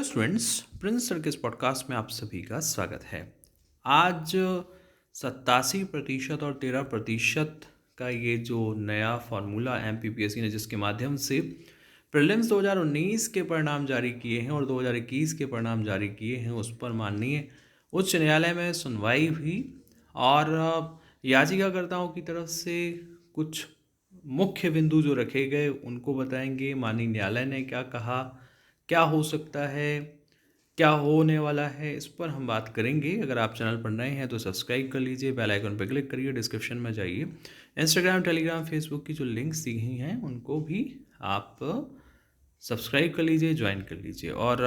Students, Prince sir के इस podcast में आप सभी का स्वागत है। आज 87% और 13% का ये जो नया फार्मूला एमपीपीएससी ने जिसके माध्यम से प्रीलिम्स 2019 के परिणाम जारी किए हैं और 2021 के परिणाम जारी किए हैं, उस पर माननीय उच्च न्यायालय में सुनवाई हुई और याचिकाकर्ताओं की तरफ से कुछ मुख्य बिंदु जो रखे गए उनको बताएंगे। माननीय न्यायालय ने क्या कहा, क्या हो सकता है, क्या होने वाला है, इस पर हम बात करेंगे। अगर आप चैनल पर नए हैं तो सब्सक्राइब कर लीजिए, बेल आइकन पर क्लिक करिए, डिस्क्रिप्शन में जाइए, इंस्टाग्राम, टेलीग्राम, फेसबुक की जो लिंक्स दी गई हैं उनको भी आप सब्सक्राइब कर लीजिए, ज्वाइन कर लीजिए। और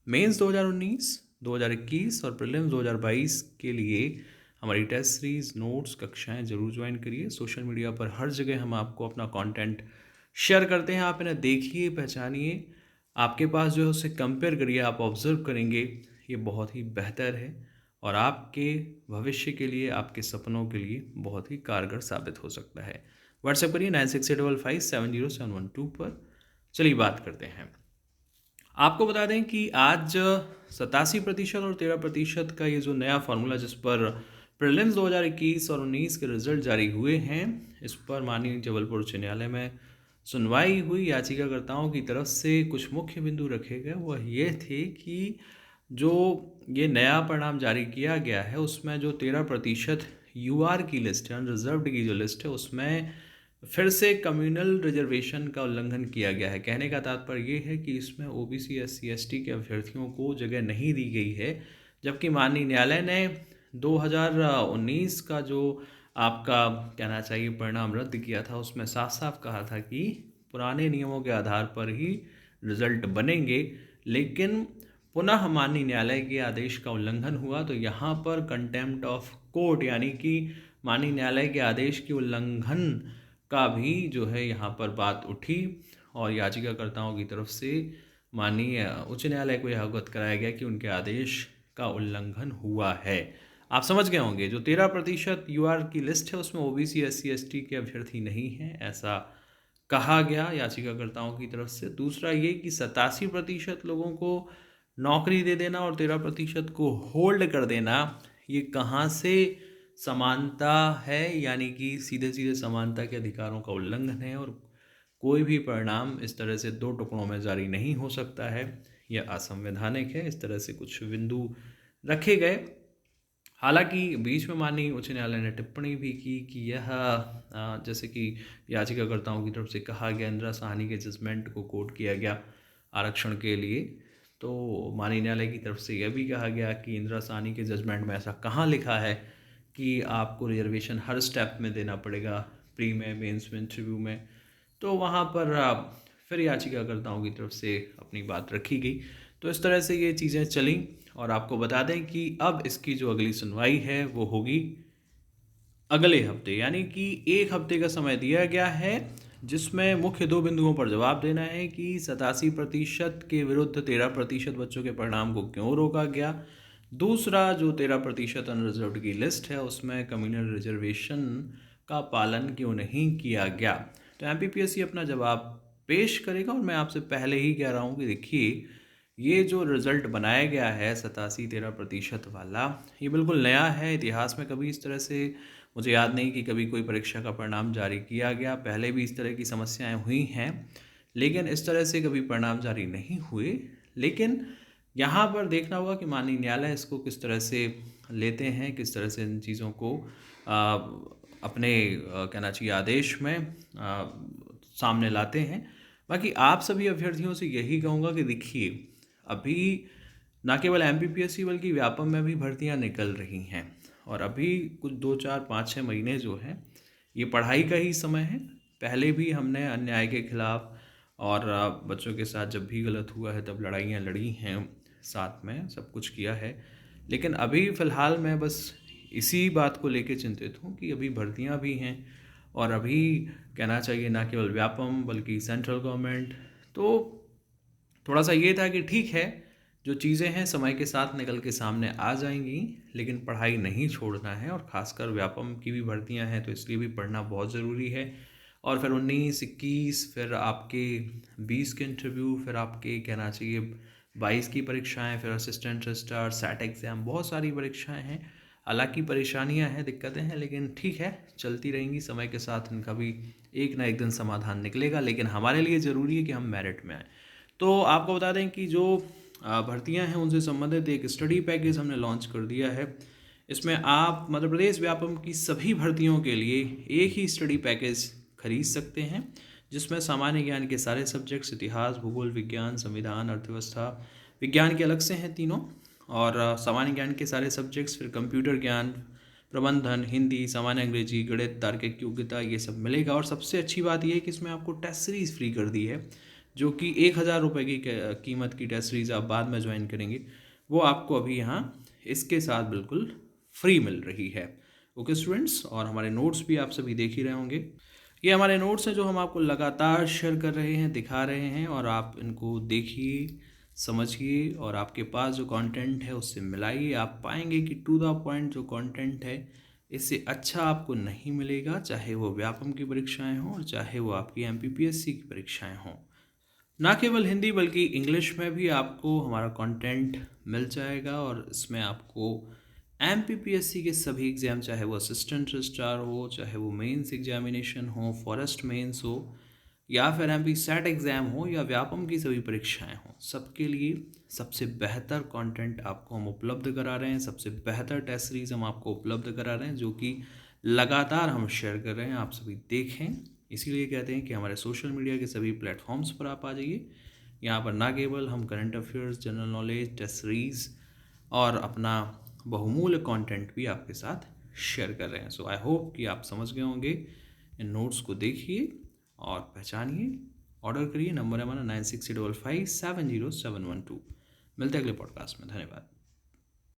मेंस 2019, 2021 और प्रीलिम्स 2022 के लिए हमारी टेस्ट सीरीज, नोट्स, कक्षाएं जरूर ज्वाइन करिए। सोशल मीडिया पर हर जगह हम आपको अपना कंटेंट शेयर करते हैं, आप इन्हें देखिए, पहचानिए, आपके पास जो है उससे कंपेयर करिए, आप ऑब्जर्व करेंगे, ये बहुत ही बेहतर है और आपके भविष्य के लिए, आपके सपनों के लिए बहुत ही कारगर साबित हो सकता है। व्हाट्सएप करिए 9685570712 पर। चलिए बात करते हैं। आपको बता दें कि आज 87% और 13% का ये जो नया फार्मूला जिस पर प्रीलिम्स 2021 और 19 के रिजल्ट जारी हुए हैं, इस पर माननीय जबलपुर उच्च न्यायालय में सुनवाई हुई। याचिकाकर्ताओं की तरफ से कुछ मुख्य बिंदु रखे गए, वह ये थे कि जो ये नया परिणाम जारी किया गया है उसमें जो 13% यूआर की लिस्ट है, अनरिजर्व्ड की जो लिस्ट है, उसमें फिर से कम्युनल रिजर्वेशन का उल्लंघन किया गया है। कहने का तात्पर्य ये है कि इसमें ओबीसी, एससी, एसटी के अभ्यर्थियों को जगह नहीं दी गई है, जबकि माननीय न्यायालय ने 2019 का जो आपका कहना चाहिए परिणाम रद्द किया था, उसमें साफ साफ कहा था कि पुराने नियमों के आधार पर ही रिजल्ट बनेंगे। लेकिन पुनः माननीय न्यायालय के आदेश का उल्लंघन हुआ, तो यहाँ पर कंटेम्प्ट ऑफ कोर्ट यानी कि माननीय न्यायालय के आदेश के उल्लंघन का भी जो है यहाँ पर बात उठी और याचिकाकर्ताओं की तरफ से माननीय उच्च न्यायालय को यह अवगत कराया गया कि उनके आदेश का उल्लंघन हुआ है। आप समझ गए होंगे, जो 13% यूआर की लिस्ट है उसमें ओबीसी, एससी, एसटी के अभ्यर्थी नहीं हैं, ऐसा कहा गया याचिकाकर्ताओं की तरफ से। दूसरा ये कि 87% लोगों को नौकरी दे देना और 13% को होल्ड कर देना, ये कहाँ से समानता है, यानी कि सीधे सीधे समानता के अधिकारों का उल्लंघन है और कोई भी परिणाम इस तरह से दो टुकड़ों में जारी नहीं हो सकता है, यह असंवैधानिक है। इस तरह से कुछ बिंदु रखे गए। हालांकि बीच में माननीय उच्च न्यायालय ने टिप्पणी भी की कि यह जैसे कि याचिकाकर्ताओं की तरफ से कहा गया, इंदिरा साहनी के जजमेंट को कोट किया गया आरक्षण के लिए, तो माननीय न्यायालय की तरफ से यह भी कहा गया कि इंदिरा साहनी के जजमेंट में ऐसा कहाँ लिखा है कि आपको रिजर्वेशन हर स्टेप में देना पड़ेगा, प्री में, मेंस में, इंटरव्यू में। तो वहाँ पर फिर याचिकाकर्ताओं की तरफ से अपनी बात रखी गई। तो इस तरह से ये चीज़ें चली और आपको बता दें कि अब इसकी जो अगली सुनवाई है वो होगी अगले हफ्ते, यानी कि एक हफ्ते का समय दिया गया है, जिसमें मुख्य दो बिंदुओं पर जवाब देना है कि 87% के विरुद्ध 13% बच्चों के परिणाम को क्यों रोका गया। दूसरा, जो 13% अनरिजर्व्ड की लिस्ट है उसमें कम्युनल रिजर्वेशन का पालन क्यों नहीं किया गया। तो एमपीपीएससी अपना जवाब पेश करेगा और मैं आपसे पहले ही कह रहा हूँ कि देखिए, ये जो रिज़ल्ट बनाया गया है 87-13% वाला, ये बिल्कुल नया है। इतिहास में कभी इस तरह से मुझे याद नहीं कि कभी कोई परीक्षा का परिणाम जारी किया गया। पहले भी इस तरह की समस्याएं हुई हैं, लेकिन इस तरह से कभी परिणाम जारी नहीं हुए। लेकिन यहाँ पर देखना होगा कि माननीय न्यायालय इसको किस तरह से लेते हैं, किस तरह से इन चीज़ों को अपने कहना चाहिए आदेश में सामने लाते हैं। बाकी आप सभी अभ्यर्थियों से यही कहूँगा कि देखिए, अभी न केवल एमपीपीएससी बल्कि व्यापम में भी भर्तियां निकल रही हैं और अभी कुछ 2, 4, 5, 6 महीने जो हैं ये पढ़ाई का ही समय है। पहले भी हमने अन्याय के खिलाफ और बच्चों के साथ जब भी गलत हुआ है तब लड़ाइयाँ लड़ी हैं, साथ में सब कुछ किया है। लेकिन अभी फ़िलहाल मैं बस इसी बात को लेके चिंतित हूँ कि अभी भर्तियाँ भी हैं और अभी कहना चाहिए ना केवल व्यापम बल्कि सेंट्रल गवर्नमेंट। तो थोड़ा सा ये था कि ठीक है, जो चीज़ें हैं समय के साथ निकल के सामने आ जाएंगी, लेकिन पढ़ाई नहीं छोड़ना है और ख़ासकर व्यापम की भी भर्तियां हैं तो इसलिए भी पढ़ना बहुत ज़रूरी है। और फिर 19, 21, फिर आपके 20 के इंटरव्यू, फिर आपके कहना चाहिए 22 की परीक्षाएं, फिर असिस्टेंट रजिस्ट्रार, सेट एग्ज़ाम, बहुत सारी परीक्षाएं हैं। हालांकि परेशानियां हैं, दिक्कतें हैं, लेकिन ठीक है, चलती रहेंगी। समय के साथ इनका भी एक ना एक दिन समाधान निकलेगा, लेकिन हमारे लिए ज़रूरी है कि हम मेरिट में आएँ। तो आपको बता दें कि जो भर्तियां हैं उनसे संबंधित एक स्टडी पैकेज हमने लॉन्च कर दिया है। इसमें आप मध्य प्रदेश व्यापम की सभी भर्तियों के लिए एक ही स्टडी पैकेज खरीद सकते हैं, जिसमें सामान्य ज्ञान के सारे सब्जेक्ट्स, इतिहास, भूगोल, विज्ञान, संविधान, अर्थव्यवस्था, विज्ञान के अलग से हैं तीनों, और सामान्य ज्ञान के सारे सब्जेक्ट्स, फिर कंप्यूटर ज्ञान, प्रबंधन, हिंदी, सामान्य अंग्रेजी, गणित, तार्किक योग्यता, ये सब मिलेगा। और सबसे अच्छी बात यह है कि इसमें आपको टेस्ट सीरीज़ फ्री कर दी है, जो कि 1,000 रुपये की कीमत की टेस्ट सीरीज़ आप बाद में ज्वाइन करेंगे, वो आपको अभी यहाँ इसके साथ बिल्कुल फ्री मिल रही है। ओके स्टूडेंट्स, और हमारे नोट्स भी आप सभी देख ही रहे होंगे। ये हमारे नोट्स हैं जो हम आपको लगातार शेयर कर रहे हैं, दिखा रहे हैं, और आप इनको देखिए, समझिए, और आपके पास जो कंटेंट है उससे मिलाइए। आप पाएंगे कि टू द पॉइंट जो कंटेंट है, इससे अच्छा आपको नहीं मिलेगा, चाहे वो व्यापम की परीक्षाएं हों और चाहे वो आपकी MPPSC की परीक्षाएं हों। ना केवल हिंदी बल्कि इंग्लिश में भी आपको हमारा कंटेंट मिल जाएगा, और इसमें आपको MPPSC के सभी एग्ज़ाम, चाहे वो असिस्टेंट रजिस्ट्रार हो, चाहे वो मेंस एग्जामिनेशन हो, फॉरेस्ट मेंस हो, या फिर MP सेट एग्ज़ाम हो, या व्यापम की सभी परीक्षाएं हों, सबके लिए सबसे बेहतर कंटेंट आपको हम उपलब्ध करा रहे हैं। सबसे बेहतर टेस्ट सीरीज़ हम आपको उपलब्ध करा रहे हैं, जो कि लगातार हम शेयर कर रहे हैं, आप सभी देखें। इसीलिए कहते हैं कि हमारे सोशल मीडिया के सभी प्लेटफॉर्म्स पर आप आ जाइए। यहाँ पर ना केवल हम current affairs, general knowledge, test series और अपना बहुमूल्य कंटेंट भी आपके साथ शेयर कर रहे हैं। सो आई होप कि आप समझ गए होंगे। इन नोट्स को देखिए और पहचानिए, ऑर्डर करिए। नंबर है हमारा 9685570712। मिलते हैं अगले पॉडकास्ट में। धन्यवाद।